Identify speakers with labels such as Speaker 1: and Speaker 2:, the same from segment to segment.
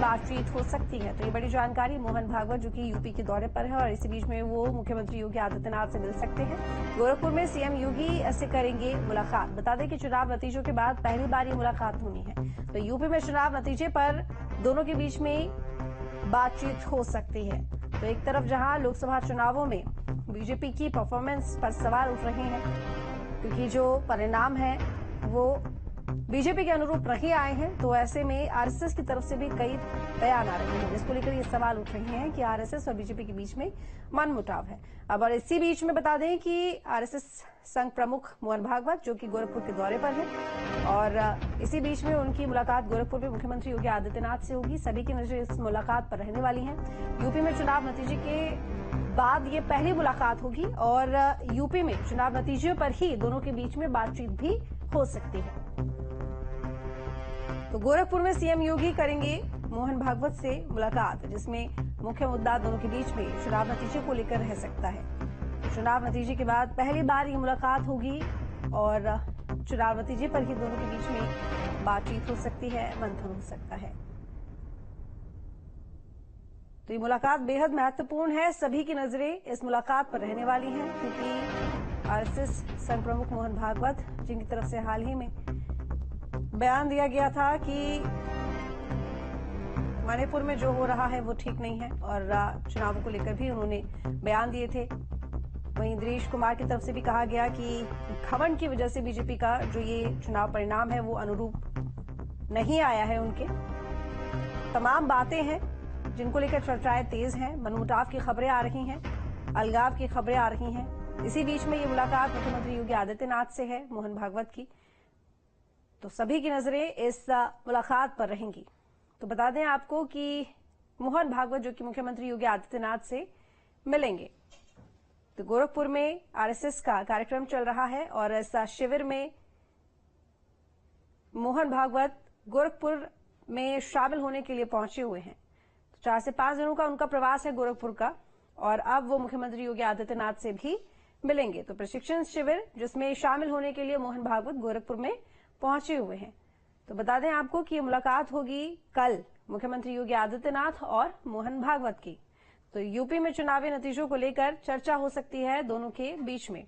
Speaker 1: बातचीत हो सकती है। तो ये बड़ी जानकारी मोहन भागवत जो कि यूपी के दौरे पर है और इसी बीच में वो मुख्यमंत्री योगी आदित्यनाथ से मिल सकते हैं। गोरखपुर में सीएम योगी से करेंगे मुलाकात। बता दें कि चुनाव नतीजों के बाद पहली बार ये मुलाकात होनी है। तो यूपी में चुनाव नतीजे पर दोनों के बीच में बातचीत हो सकती है। तो एक तरफ जहां लोकसभा चुनावों में बीजेपी की परफॉर्मेंस पर सवाल उठ रहे हैं, क्योंकि जो परिणाम है वो बीजेपी के अनुरूप नहीं आए हैं, तो ऐसे में आरएसएस की तरफ से भी कई बयान आ रहे हैं, जिसको लेकर ये सवाल उठ रहे हैं कि आरएसएस और बीजेपी के बीच में मनमुटाव है। अब और इसी बीच में बता दें कि आरएसएस संघ प्रमुख मोहन भागवत जो कि गोरखपुर के दौरे पर हैं और इसी बीच में उनकी मुलाकात गोरखपुर में मुख्यमंत्री योगी आदित्यनाथ से होगी। सभी की नजरें इस मुलाकात पर रहने वाली हैं। यूपी में चुनाव नतीजे के बाद ये पहली मुलाकात होगी और यूपी में चुनाव नतीजे पर ही दोनों के बीच में बातचीत भी हो सकती है। तो गोरखपुर में सीएम योगी करेंगे मोहन भागवत से मुलाकात, जिसमें मुख्य मुद्दा दोनों के बीच में चुनाव नतीजे को लेकर रह सकता है। चुनाव नतीजे के बाद पहली बार ये मुलाकात होगी और चुनाव नतीजे पर ही दोनों के बीच में बातचीत हो सकती है, मंथन हो सकता है। तो ये मुलाकात बेहद महत्वपूर्ण है। सभी की नजरें इस मुलाकात पर रहने वाली हैं, क्योंकि आरएसएस संघ प्रमुख मोहन भागवत जिनकी तरफ से हाल ही में बयान दिया गया था कि मणिपुर में जो हो रहा है वो ठीक नहीं है और चुनावों को लेकर भी उन्होंने बयान दिए थे। वहीं दिनेश कुमार की तरफ से भी कहा गया कि घमंड की वजह से बीजेपी का जो ये चुनाव परिणाम है वो अनुरूप नहीं आया है। उनके तमाम बातें हैं जिनको लेकर चर्चाएं तेज हैं। मनमुटाव की खबरें आ रही हैं, अलगाव की खबरें आ रही हैं। इसी बीच में ये मुलाकात मुख्यमंत्री योगी आदित्यनाथ से है मोहन भागवत की, तो सभी की नजरें इस मुलाकात पर रहेंगी। तो बता दें आपको कि मोहन भागवत जो कि मुख्यमंत्री योगी आदित्यनाथ से मिलेंगे। तो गोरखपुर में आरएसएस का कार्यक्रम चल रहा है और इस शिविर में मोहन भागवत गोरखपुर में शामिल होने के लिए पहुंचे हुए हैं। तो 4 से 5 दिनों का उनका प्रवास है गोरखपुर का और अब वो मुख्यमंत्री योगी आदित्यनाथ से भी मिलेंगे। तो प्रशिक्षण शिविर जिसमें शामिल होने के लिए मोहन भागवत गोरखपुर में पहुंचे हुए हैं। तो बता दें आपको कि ये मुलाकात होगी कल मुख्यमंत्री योगी आदित्यनाथ और मोहन भागवत की। तो यूपी में चुनावी नतीजों को लेकर चर्चा हो सकती है दोनों के बीच में।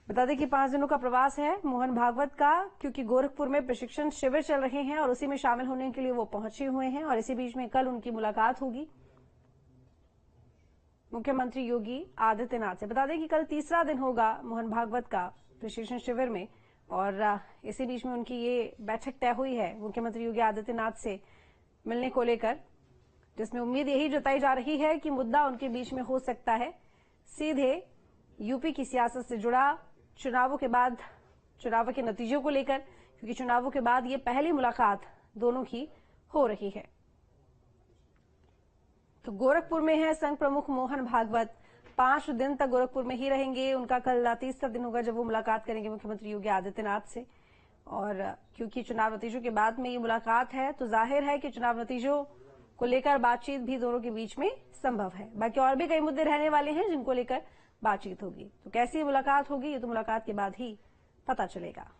Speaker 1: बता दें कि 5 दिनों का प्रवास है मोहन भागवत का, क्योंकि गोरखपुर में प्रशिक्षण शिविर चल रहे हैं और उसी में शामिल होने के लिए वो पहुंचे हुए हैं और इसी बीच में कल उनकी मुलाकात होगी मुख्यमंत्री योगी आदित्यनाथ से। बता दें कि कल तीसरा दिन होगा मोहन भागवत का प्रशिक्षण शिविर में और इसी बीच में उनकी ये बैठक तय हुई है मुख्यमंत्री योगी आदित्यनाथ से मिलने को लेकर, जिसमें उम्मीद यही जताई जा रही है कि मुद्दा उनके बीच में हो सकता है सीधे यूपी की सियासत से जुड़ा, चुनावों के बाद चुनाव के नतीजों को लेकर, क्योंकि चुनावों के बाद ये पहली मुलाकात दोनों की हो रही है। तो गोरखपुर में है संघ प्रमुख मोहन भागवत, 5 दिन तक गोरखपुर में ही रहेंगे। उनका कल तीसरा दिन होगा जब वो मुलाकात करेंगे मुख्यमंत्री योगी आदित्यनाथ से। और क्योंकि चुनाव नतीजों के बाद में ये मुलाकात है तो जाहिर है कि चुनाव नतीजों को लेकर बातचीत भी दोनों के बीच में संभव है। बाकी और भी कई मुद्दे रहने वाले हैं जिनको लेकर बातचीत होगी। तो कैसी मुलाकात होगी ये तो मुलाकात के बाद ही पता चलेगा।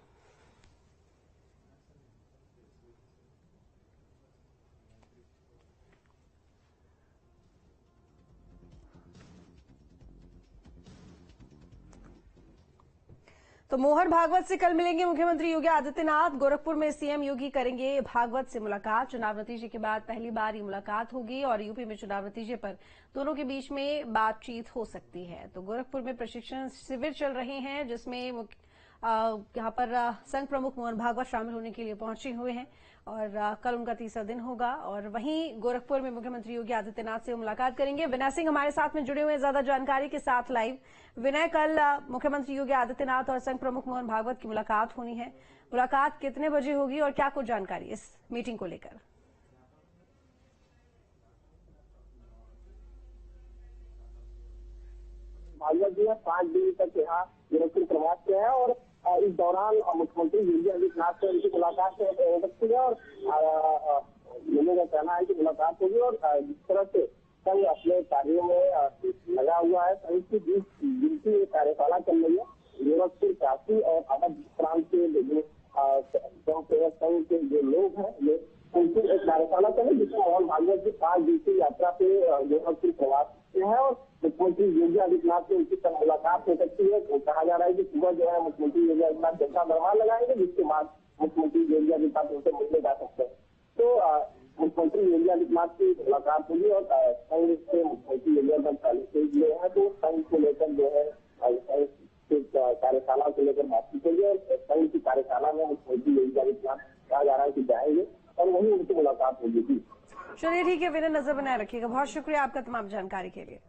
Speaker 1: तो मोहन भागवत से कल मिलेंगे मुख्यमंत्री योगी आदित्यनाथ। गोरखपुर में सीएम योगी करेंगे भागवत से मुलाकात। चुनाव नतीजे के बाद पहली बार ये मुलाकात होगी और यूपी में चुनाव नतीजे पर दोनों के बीच में बातचीत हो सकती है। तो गोरखपुर में प्रशिक्षण शिविर चल रहे हैं जिसमें यहाँ पर संघ प्रमुख मोहन भागवत शामिल होने के लिए पहुंचे हुए हैं और कल उनका तीसरा दिन होगा। और वहीं गोरखपुर में मुख्यमंत्री योगी आदित्यनाथ से मुलाकात करेंगे। विनय सिंह हमारे साथ में जुड़े हुए हैं ज्यादा जानकारी के साथ लाइव। विनय, कल मुख्यमंत्री योगी आदित्यनाथ और संघ प्रमुख मोहन भागवत की मुलाकात होनी है। मुलाकात कितने बजे होगी और क्या कुछ जानकारी इस मीटिंग को लेकर?
Speaker 2: भागवत जी 5 दिन तक यहाँ गोरखपुर प्रवास किया है और इस दौरान मुख्यमंत्री योगी आदित्यनाथ से उनकी मुलाकात हो सकती है और लोगों का कहना है कि मुलाकात होगी। और जिस तरह से संघ अपने कार्यों में लगा हुआ है, संघ की जिनकी कार्यशाला चल रही है गोरखपुर, काशी और अवध प्रांत के जो संघ सेवक संघ के जो लोग हैं ये उनकी एक कार्यशाला चली जिसमें मोहन भागवत जी 5 दिवसीय यात्रा पे गोरखपुर प्रवास किए हैं और मुख्यमंत्री योगी आदित्यनाथ से उनकी कल मुलाकात हो सकती है। तो कहा जा रहा है कि सुबह जो है मुख्यमंत्री योगी आदित्यनाथ जनता दरबार लगाएंगे, जिसके बाद मुख्यमंत्री योगी आदित्यनाथ उनसे मिलने जा सकते हैं। तो मुख्यमंत्री योगी आदित्यनाथ की मुलाकात होगी और संघ से मुख्यमंत्री योगी आदित्यनाथ पहले से हैं, तो संघ को लेकर जो है कार्यशाला को लेकर बातचीत होगी और संघ की कार्यशाला में मुख्यमंत्री योगी आदित्यनाथ कहा जा रहा है कि जाएंगे और वहीं उनकी मुलाकात होगी।
Speaker 1: चलिए ठीक है विनय, नजर बनाए रखिएगा। बहुत शुक्रिया आपका तमाम जानकारी के लिए।